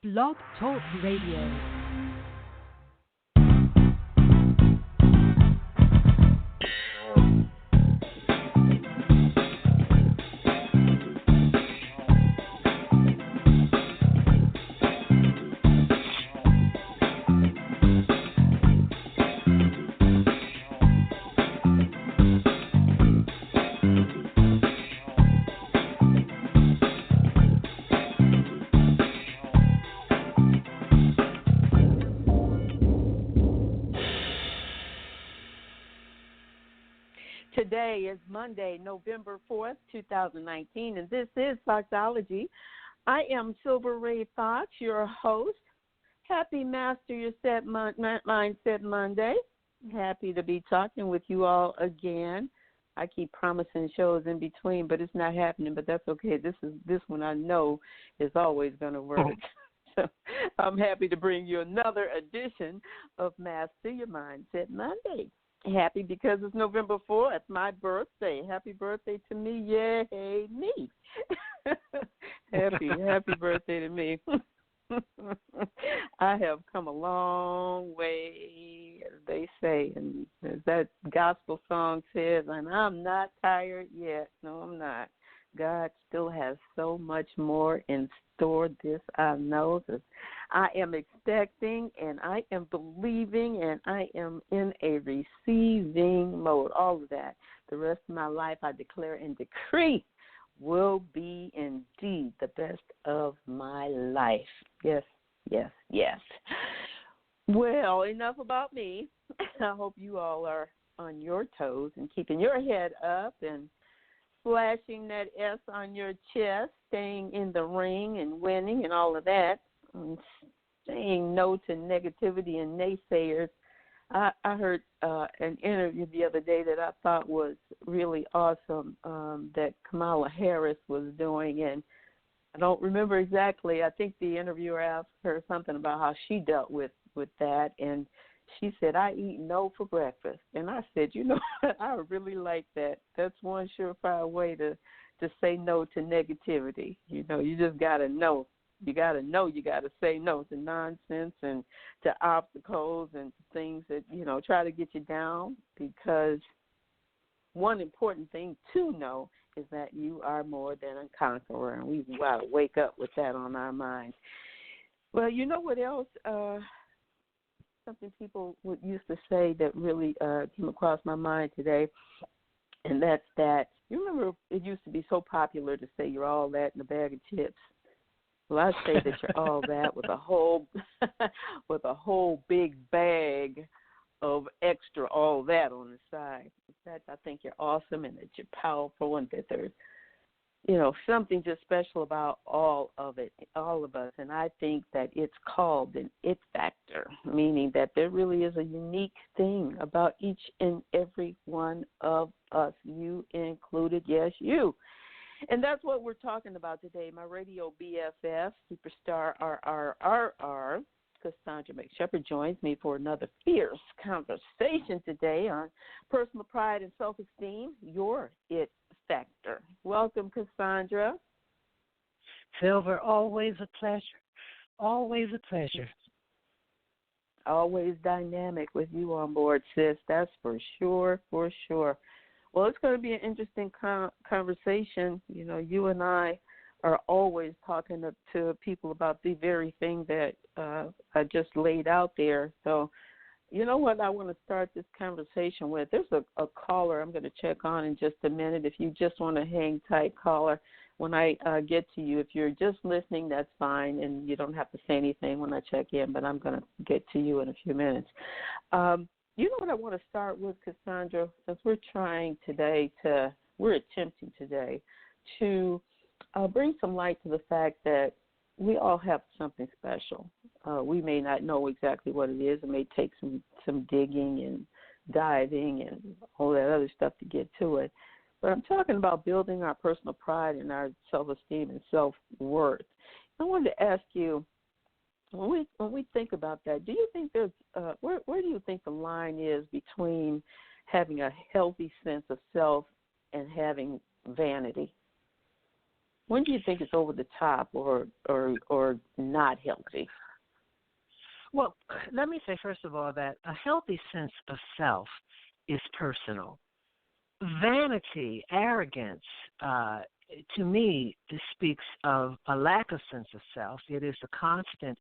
Blog Talk Radio. Today is Monday, November 4th, 2019, and this is Foxology. I am Silver Ray Fox, your host. Happy Master Your Mindset Monday. Happy to be talking with you all again. I keep promising shows in between, but it's not happening, but that's okay. This one I know is always going to work. So I'm happy to bring you another edition of Master Your Mindset Monday. Happy because it's November 4th, my birthday. Happy birthday to me. Yay, me. happy birthday to me. I have come a long way, as they say, and as that gospel song says, and I'm not tired yet. No, I'm not. God still has so much more in store. This I know. I am expecting, and I am believing, and I am in a receiving mode. All of that. The rest of my life, I declare and decree, will be indeed the best of my life. Yes, yes, yes. Well, enough about me. I hope you all are on your toes and keeping your head up and flashing that S on your chest, staying in the ring and winning and all of that, and saying no to negativity and naysayers. I heard an interview the other day that I thought was really awesome that Kamala Harris was doing, and I don't remember exactly. I think the interviewer asked her something about how she dealt with that, and she said, I eat no for breakfast. And I said, you know, I really like that. That's one surefire way to say no to negativity. You know, you just got to know. You got to know you got to say no to nonsense and to obstacles and things that, you know, try to get you down, because one important thing to know is that you are more than a conqueror, and we've got to wake up with that on our minds. Well, you know what else? Something people used to say that really came across my mind today, and that's that, you remember it used to be so popular to say you're all that in a bag of chips. Well, I say that you're all that with a whole big bag of extra all that on the side. In fact, I think you're awesome and that you're powerful and that there's, you know, something just special about all of it, all of us. And I think that it's called an it factor, meaning that there really is a unique thing about each and every one of us, you included, yes, you. And that's what we're talking about today. My radio BFF, superstar RRRR, Cassandra McShepard, joins me for another fierce conversation today on personal pride and self-esteem, your it factor. Welcome, Cassandra. Silver, always a pleasure. Always a pleasure. Always dynamic with you on board, sis. That's for sure, for sure. Well, it's going to be an interesting conversation. You know, you and I are always talking to people about the very thing that I just laid out there. So, you know what I want to start this conversation with? There's a caller I'm going to check on in just a minute. If you just want to hang tight, caller, when I get to you. If you're just listening, that's fine, and you don't have to say anything when I check in, but I'm going to get to you in a few minutes. You know what I want to start with, Cassandra, since we're attempting today to bring some light to the fact that we all have something special. We may not know exactly what it is. It may take some digging and diving and all that other stuff to get to it. But I'm talking about building our personal pride and our self-esteem and self-worth. I wanted to ask you, when we think about that, do you think there's where do you think the line is between having a healthy sense of self and having vanity? when do you think it's over the top or not healthy? Well, let me say, first of all, that a healthy sense of self is personal. Vanity, arrogance, to me, this speaks of a lack of sense of self. It is the constant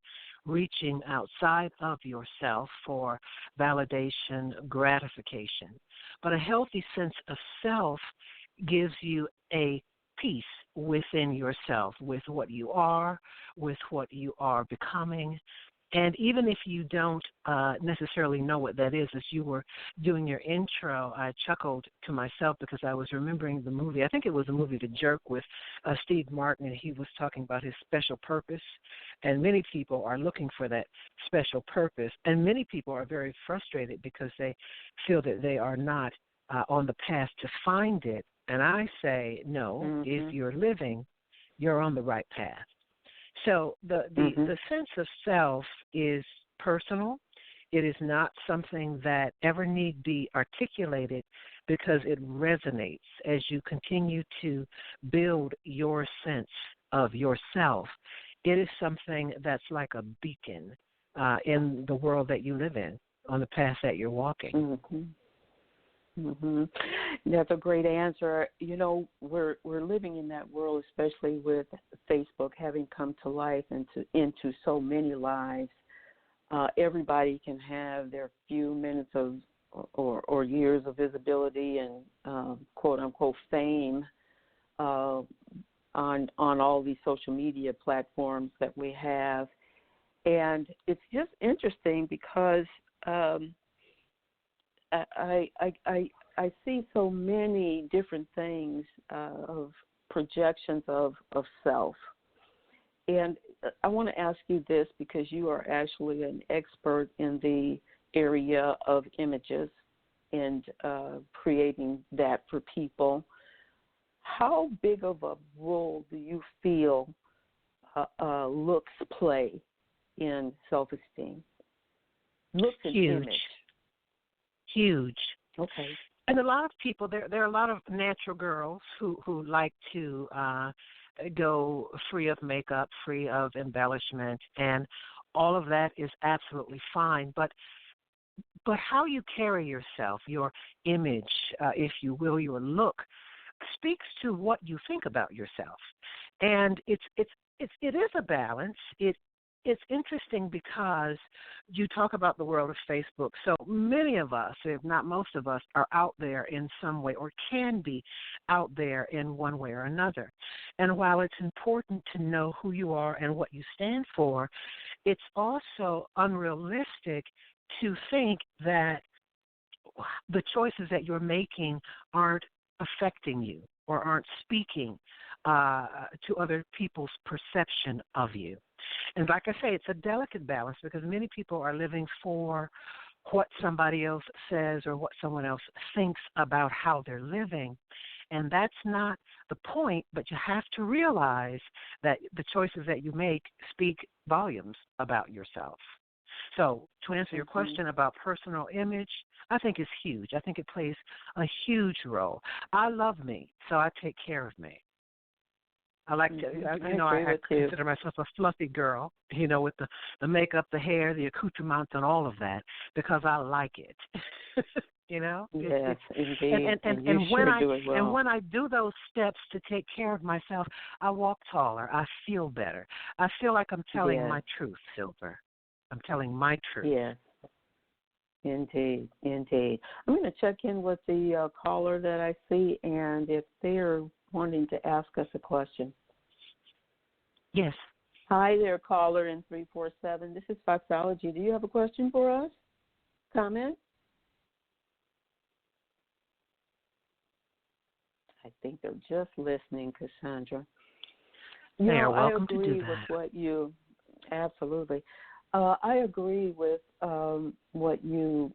reaching outside of yourself for validation, gratification. But a healthy sense of self gives you a peace within yourself, with what you are, with what you are becoming. And even if you don't necessarily know what that is, as you were doing your intro, I chuckled to myself because I was remembering the movie. I think it was the movie The Jerk with Steve Martin, and he was talking about his special purpose. And many people are looking for that special purpose. And many people are very frustrated because they feel that they are not on the path to find it. And I say, no, if you're living, you're on the right path. So the sense of self is personal. It is not something that ever need be articulated because it resonates as you continue to build your sense of yourself. It is something that's like a beacon in the world that you live in, on the path that you're walking. That's a great answer. You know, we're living in that world, especially with Facebook having come to life and into so many lives. Everybody can have their few minutes of or years of visibility and quote unquote fame on all these social media platforms that we have, and it's just interesting because I see so many different things of projections of self. And I want to ask you this because you are actually an expert in the area of images and creating that for people. How big of a role do you feel looks play in self-esteem? Looks and image. Huge. Okay. And a lot of people, there are a lot of natural girls who like to go free of makeup, free of embellishment, and all of that is absolutely fine. But how you carry yourself, your image, if you will, your look, speaks to what you think about yourself. And it is a balance. It's interesting because you talk about the world of Facebook. So many of us, if not most of us, are out there in some way or can be out there in one way or another. And while it's important to know who you are and what you stand for, it's also unrealistic to think that the choices that you're making aren't affecting you or aren't speaking to other people's perception of you. And like I say, it's a delicate balance because many people are living for what somebody else says or what someone else thinks about how they're living. And that's not the point, but you have to realize that the choices that you make speak volumes about yourself. So to answer your question about personal image, I think it's huge. I think it plays a huge role. I love me, so I take care of me. I like to, I consider myself a fluffy girl, with the makeup, the hair, the accoutrements, and all of that, because I like it. Yes, indeed. And when I do those steps to take care of myself, I walk taller. I feel better. I feel like I'm telling my truth, Silver. I'm telling my truth. Yes. Indeed. I'm going to check in with the caller that I see, and if they're wanting to ask us a question. Yes. Hi there, caller in 347. This is Foxology. Do you have a question for us? Comment? I think they're just listening, Cassandra. They are welcome I agree to do that. with what you, absolutely. I agree with what you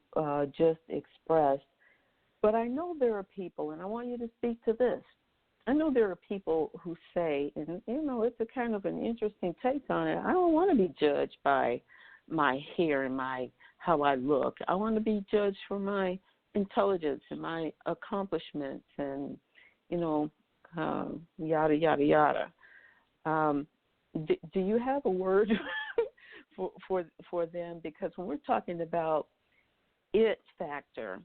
just expressed, but I know there are people, and I want you to speak to this. I know there are people who say, and it's a kind of an interesting take on it. I don't want to be judged by my hair and how I look. I want to be judged for my intelligence and my accomplishments and, yada, yada, yada. Do you have a word for them? Because when we're talking about it factor,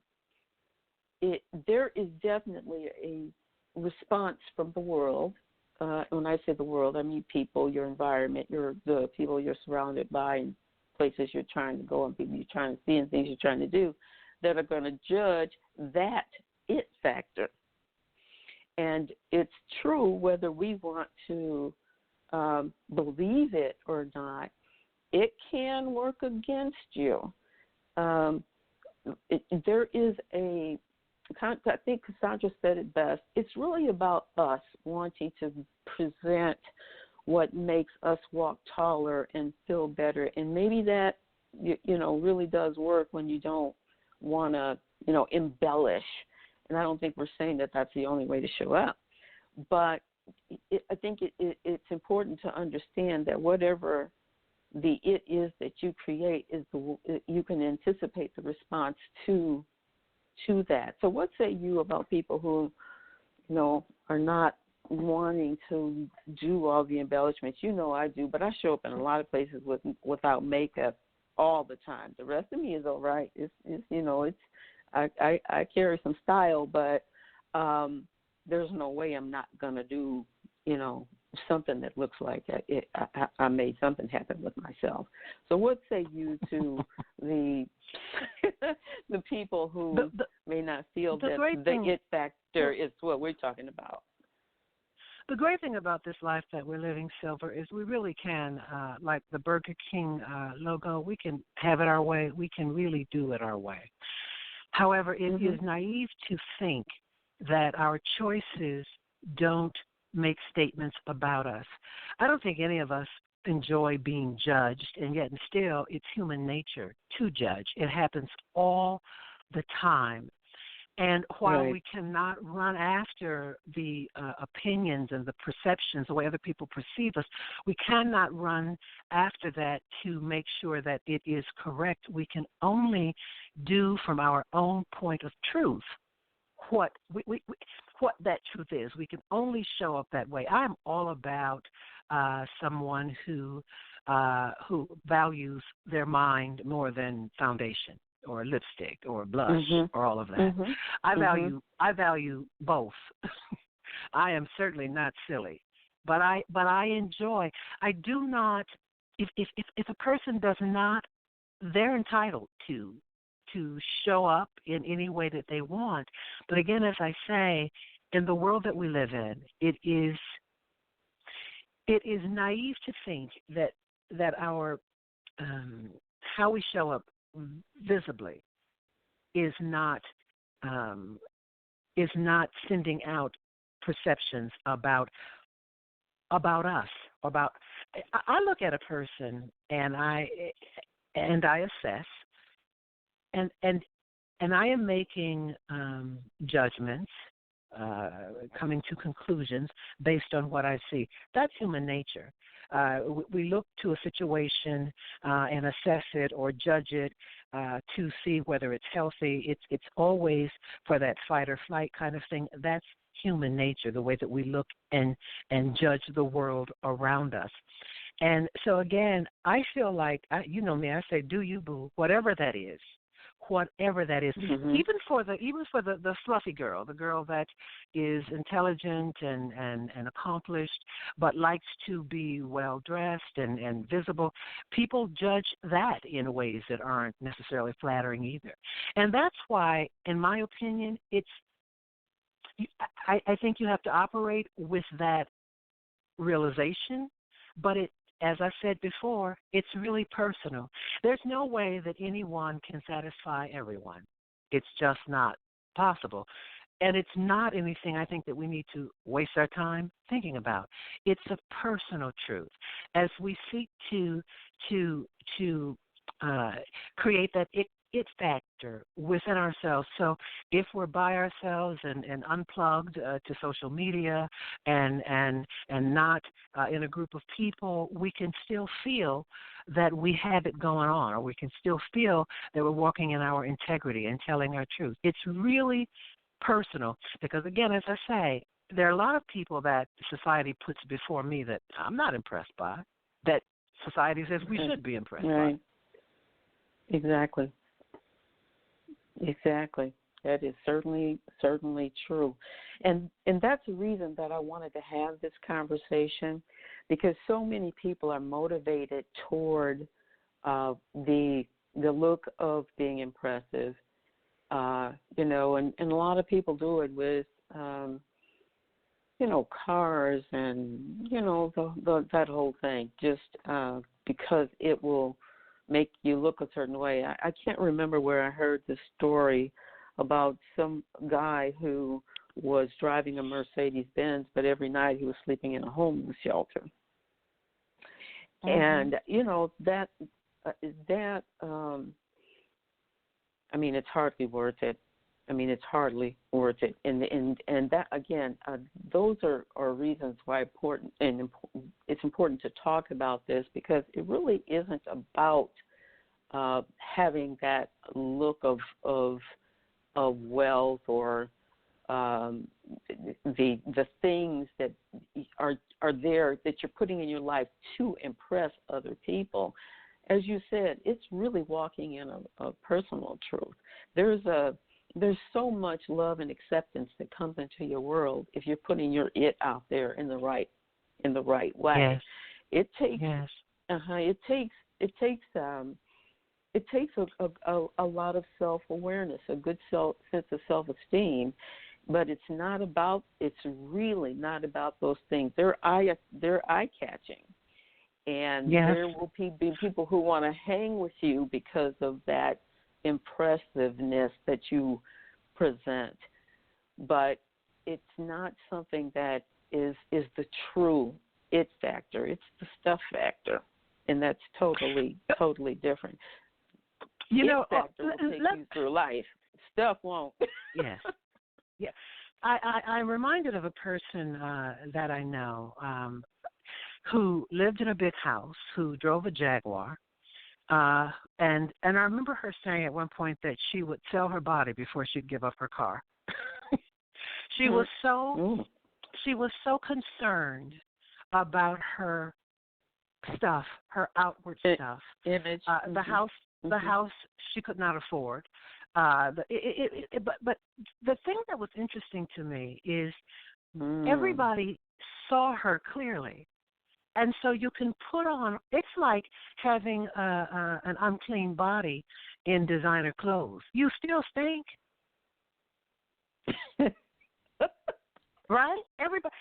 there is definitely a response from the world. When I say the world, I mean people, your environment, the people you're surrounded by, and places you're trying to go, and people you're trying to see, and things you're trying to do, that are going to judge that it factor. And it's true whether we want to believe it or not. It can work against you. There is I think Cassandra said it best. It's really about us wanting to present what makes us walk taller and feel better. And maybe that, really does work when you don't want to, embellish. And I don't think we're saying that that's the only way to show up. But I think it's important to understand that whatever the it is that you create you can anticipate the response to that. So what say you about people who, are not wanting to do all the embellishments? I do, but I show up in a lot of places without makeup all the time. The rest of me is all right. I carry some style, but there's no way I'm not gonna do, something that looks like I made something happen with myself. So what say you to the the people who may not feel that the it factor is what we're talking about? The great thing about this life that we're living, Silver, is we really can, like the Burger King logo, we can have it our way. We can really do it our way. However, it is naive to think that our choices don't make statements about us. I don't think any of us enjoy being judged, and yet and still it's human nature to judge. It happens all the time. And while we cannot run after the opinions and the perceptions, the way other people perceive us, we cannot run after that to make sure that it is correct. We can only do from our own point of truth what that truth is. We can only show up that way. I'm all about someone who values their mind more than foundation or lipstick or blush or all of that. I value both. I am certainly not silly, but I enjoy. I do not. If a person does not, they're entitled to show up in any way that they want. But again, as I say, in the world that we live in, it is naive to think that our how we show up visibly is not sending out perceptions about us. I look at a person and I assess. And I am making judgments, coming to conclusions based on what I see. That's human nature. We look to a situation and assess it or judge it to see whether it's healthy. It's always for that fight or flight kind of thing. That's human nature, the way that we look and judge the world around us. And so again, I feel like, you know me, I say, do you, boo, whatever that is. Whatever that is, even for the fluffy girl, the girl that is intelligent and accomplished, but likes to be well dressed and visible, people judge that in ways that aren't necessarily flattering either. And that's why, in my opinion, I think you have to operate with that realization, but as I said before, it's really personal. There's no way that anyone can satisfy everyone. It's just not possible. And it's not anything I think that we need to waste our time thinking about. It's a personal truth. As we seek to create that it factor within ourselves. So if we're by ourselves and unplugged to social media and not in a group of people, we can still feel that we have it going on, or we can still feel that we're walking in our integrity and telling our truth. It's really personal because, again, as I say, there are a lot of people that society puts before me that I'm not impressed by, that society says we should be impressed by. Exactly. That is certainly true. And that's the reason that I wanted to have this conversation, because so many people are motivated toward the look of being impressive, you know, and a lot of people do it with, you know, cars and, you know, that whole thing, just because it will make you look a certain way. I can't remember where I heard the story about some guy who was driving a Mercedes-Benz, but every night he was sleeping in a homeless shelter. Mm-hmm. And, you know, that I mean, it's hardly worth it. And that, again, those are reasons why it's important to talk about this, because it really isn't about having that look of wealth or the things that are there that you're putting in your life to impress other people. As you said, it's really walking in a personal truth. There's so much love and acceptance that comes into your world if you're putting your it out there in the right way. Yes. It takes it takes a lot of self-awareness, a good sense of self-esteem, but it's really not about those things. They're eye-catching. And there will be people who want to hang with you because of that impressiveness that you present. But it's not something that is the true it factor. It's the stuff factor, and that's totally different. You know, factor will take you through life. Stuff won't. Yes. Yeah. I'm reminded of a person that I know who lived in a big house, who drove a Jaguar, and I remember her saying at one point that she would sell her body before she'd give up her car. She was so concerned about her stuff, her outward stuff, image, the house she could not afford. But the thing that was interesting to me is everybody saw her clearly. And so you can put on, it's like having an unclean body in designer clothes. You still stink. Right? Everybody.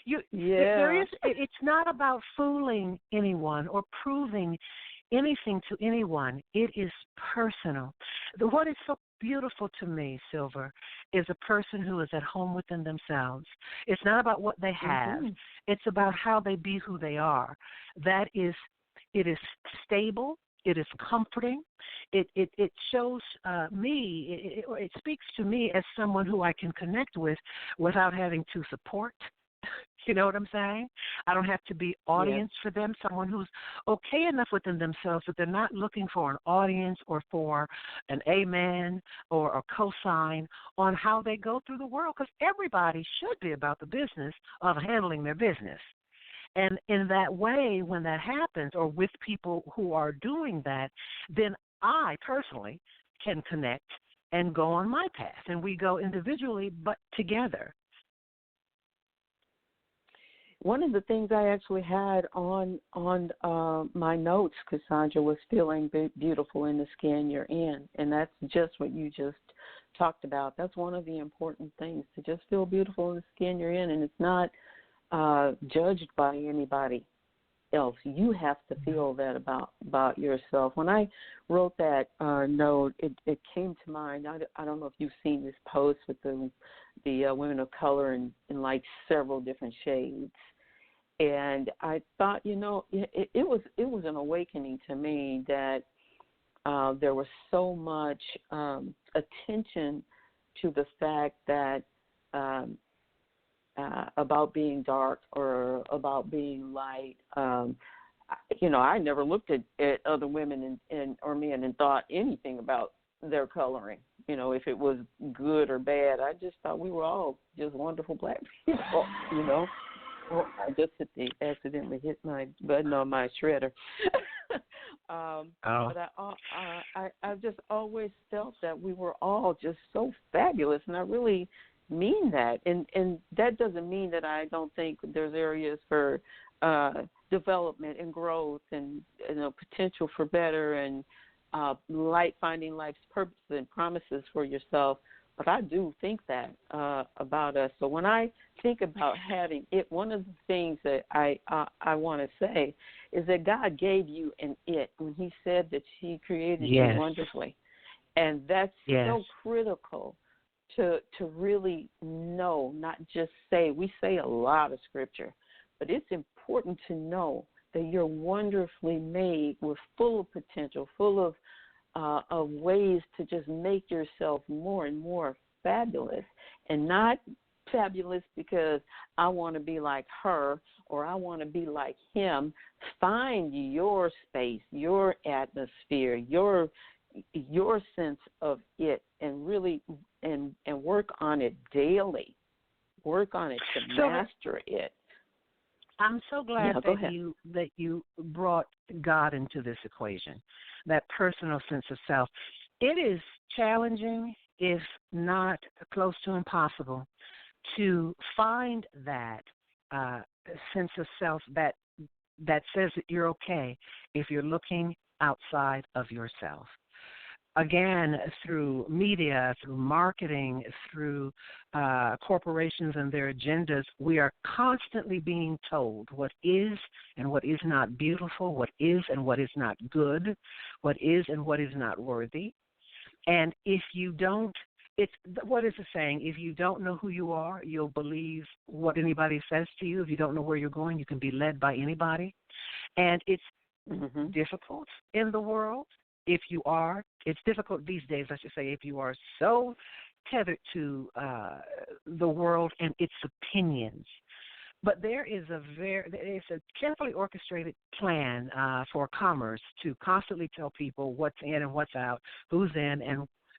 It's not about fooling anyone or proving anything to anyone. It is personal. What is so beautiful to me, Silver, is a person who is at home within themselves. It's not about what they have. Mm-hmm. It's about how they be who they are. It is stable. It is comforting. It shows me, it speaks to me as someone who I can connect with without having to support. You know what I'm saying? I don't have to be audience for them, someone who's okay enough within themselves that they're not looking for an audience or for an amen or a cosign on how they go through the world, because everybody should be about the business of handling their business. And in that way, when that happens, or with people who are doing that, then I personally can connect and go on my path. And we go individually but together. One of the things I actually had on my notes, Cassandra, was feeling beautiful in the skin you're in. And that's just what you just talked about. That's one of the important things, to just feel beautiful in the skin you're in. And it's not judged by anybody else. You have to feel that about yourself. When I wrote that note, it came to mind. I don't know if you've seen this post with the women of color in like several different shades. And I thought, you know, it was an awakening to me that there was so much attention to the fact that about being dark or about being light. You know, I never looked at other women or men and thought anything about their coloring. if it was good or bad. I just thought we were all just wonderful black people, Well, I just accidentally hit my button on my shredder. But I've just always felt that we were all just so fabulous, and I really mean that. And that doesn't mean that I don't think there's areas for development and growth and potential for better and finding life's purpose and promises for yourself. But I do think that about us. So when I think about having it, one of the things that I want to say is that God gave you an it when he said that he created you wonderfully. And that's so critical to really know, not just say. We say a lot of scripture, but it's important to know that you're wonderfully made. We're full of potential, full of ways to just make yourself more and more fabulous, and not fabulous because I want to be like her or I want to be like him. Find your space, your atmosphere, your sense of it, and really and work on it daily. Work on it to master it. I'm so glad that you brought God into this equation, that personal sense of self. It is challenging, if not close to impossible, to find that sense of self that says that you're okay if you're looking outside of yourself. Again, through media, through marketing, through corporations and their agendas, we are constantly being told what is and what is not beautiful, what is and what is not good, what is and what is not worthy. And if you don't, what is the saying? If you don't know who you are, you'll believe what anybody says to you. If you don't know where you're going, you can be led by anybody. And it's difficult in the world. If you are, it's difficult these days, I should say, if you are so tethered to the world and its opinions. But there is it's a carefully orchestrated plan for commerce to constantly tell people what's in and what's out, who's in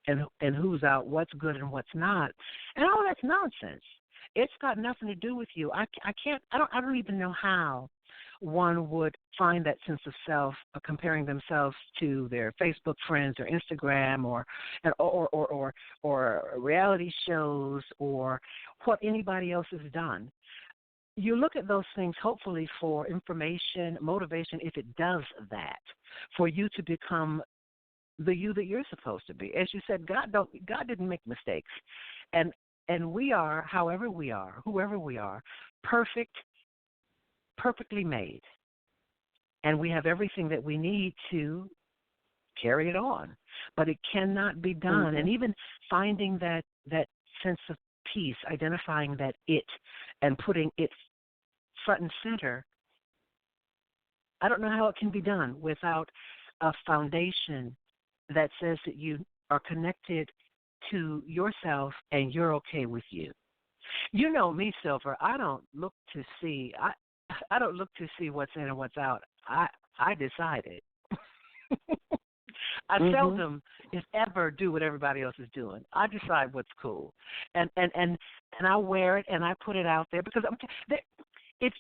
and who's out, what's good and what's not. And all that's nonsense. It's got nothing to do with you. I don't even know how one would find that sense of self comparing themselves to their Facebook friends or Instagram or reality shows or what anybody else has done. You look at those things hopefully for information, motivation, if it does that, for you to become the you that you're supposed to be. As you said, God didn't make mistakes. And we are, however we are, whoever we are, perfectly made. And we have everything that we need to carry it on. But it cannot be done. And even finding that sense of peace, identifying that it and putting it front and center, I don't know how it can be done without a foundation that says that you are connected to yourself and you're okay with you. You know me, Silver. I don't look to see what's in and what's out. I decided. I seldom, if ever, do what everybody else is doing. I decide what's cool, and I wear it and I put it out there because if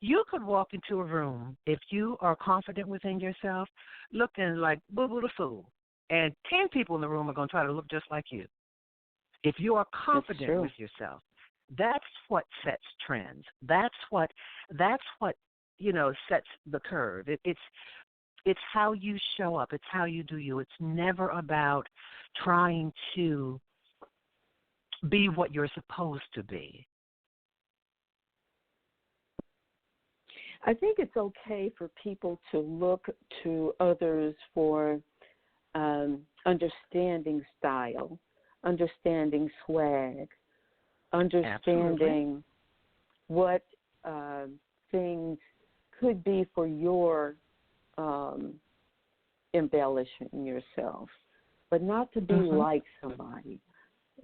you could walk into a room, if you are confident within yourself, looking like Boo-Boo the Fool, and 10 people in the room are going to try to look just like you. If you are confident with yourself, that's what sets trends. That's what sets the curve. It's how you show up. It's how you do you. It's never about trying to be what you're supposed to be. I think it's okay for people to look to others for understanding style, understanding swag, understanding what things could be for your embellishing yourself, but not to be like somebody.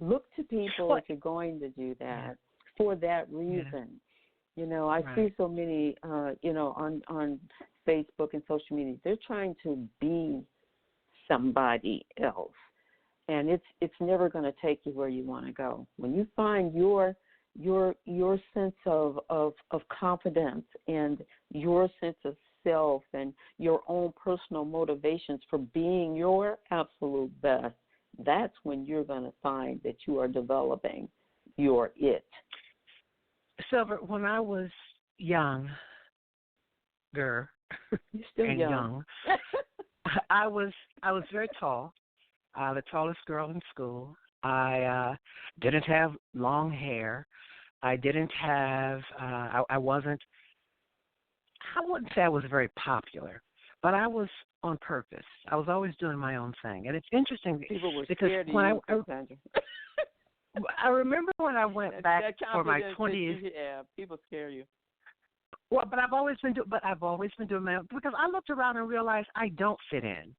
Look to people if you're going to do that for that reason. I see so many, on Facebook and social media, they're trying to be somebody else. and it's never going to take you where you want to go. When you find your sense of confidence and your sense of self and your own personal motivations for being your absolute best, that's when you're going to find that you are developing your it. Silver, when I was younger You're still and young. I was very tall, the tallest girl in school. I didn't have long hair. I didn't have. I wasn't. I wouldn't say I was very popular, but I was on purpose. I was always doing my own thing, and it's interesting People were because scared of when you, Cassandra. I remember when I went back for my 20s. Yeah, people scare you. Well, but I've always been doing my own, because I looked around and realized I don't fit in.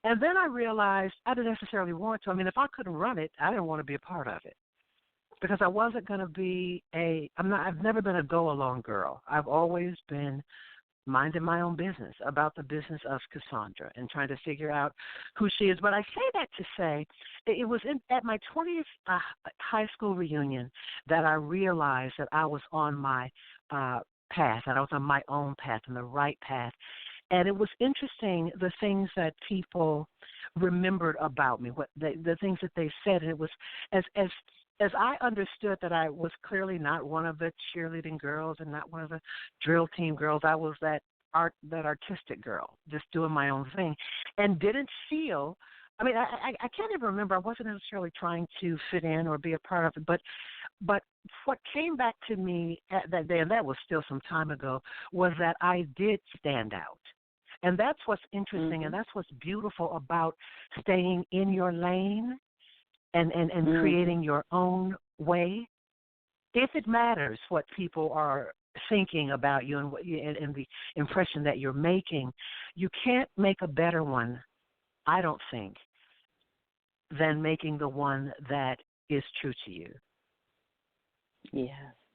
And then I realized I didn't necessarily want to. I mean, if I couldn't run it, I didn't want to be a part of it, because I wasn't going to be I've never been a go-along girl. I've always been minding my own business, about the business of Cassandra and trying to figure out who she is. But I say that to say it was at my 20th high school reunion that I realized that I was on my path, and I was on my own path and the right path. And it was interesting, the things that people remembered about me, the things that they said. And it was as I understood that I was clearly not one of the cheerleading girls and not one of the drill team girls. I was that artistic girl, just doing my own thing, and didn't feel. I mean, I can't even remember. I wasn't necessarily trying to fit in or be a part of it, but what came back to me at that day, and that was still some time ago, was that I did stand out. And that's what's interesting, and that's what's beautiful about staying in your lane and creating your own way. If it matters what people are thinking about you and the impression that you're making, you can't make a better one, I don't think, than making the one that is true to you.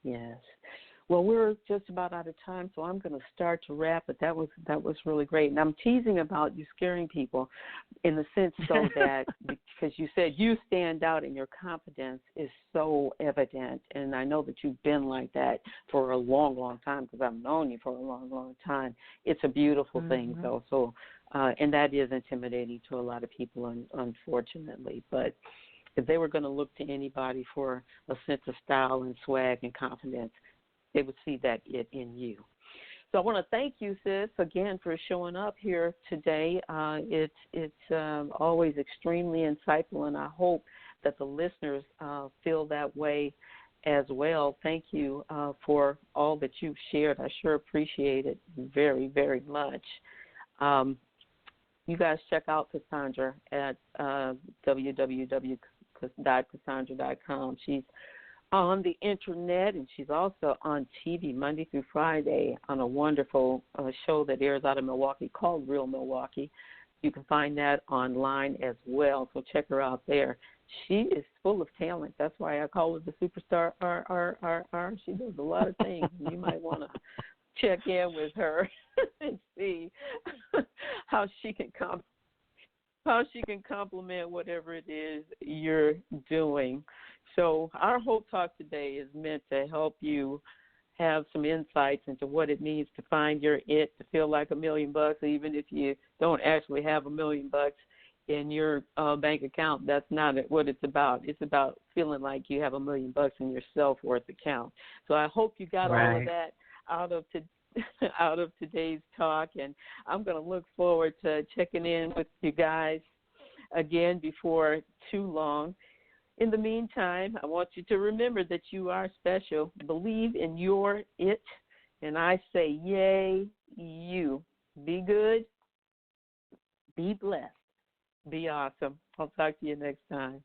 Yes. Well, we're just about out of time, so I'm going to start to wrap, but that was really great. And I'm teasing about you scaring people in the sense so that because you said you stand out and your confidence is so evident, and I know that you've been like that for a long, long time because I've known you for a long, long time. It's a beautiful thing, though. So, and that is intimidating to a lot of people, unfortunately. But if they were going to look to anybody for a sense of style and swag and confidence, they would see that it in you. So I want to thank you, sis, again for showing up here today. It's always extremely insightful, and I hope that the listeners feel that way as well. Thank you for all that you've shared. I sure appreciate it very, very much. You guys check out Cassandra at www.cassandra.com. She's on the internet, and she's also on TV Monday through Friday on a wonderful show that airs out of Milwaukee called Real Milwaukee. You can find that online as well, so check her out there. She is full of talent. That's why I call her the superstar RRRR. She does a lot of things. You might want to check in with her and see how she can complement whatever it is you're doing. So our Hope Talk today is meant to help you have some insights into what it means to find your it, to feel like $1 million, even if you don't actually have $1 million in your bank account. That's not what it's about. It's about feeling like you have $1 million in your self-worth account. So I hope you got all of that out of today's talk, and I'm going to look forward to checking in with you guys again before too long. In the meantime, I want you to remember that you are special. Believe in your it, and I say, yay, you. Be good, be blessed, be awesome. I'll talk to you next time.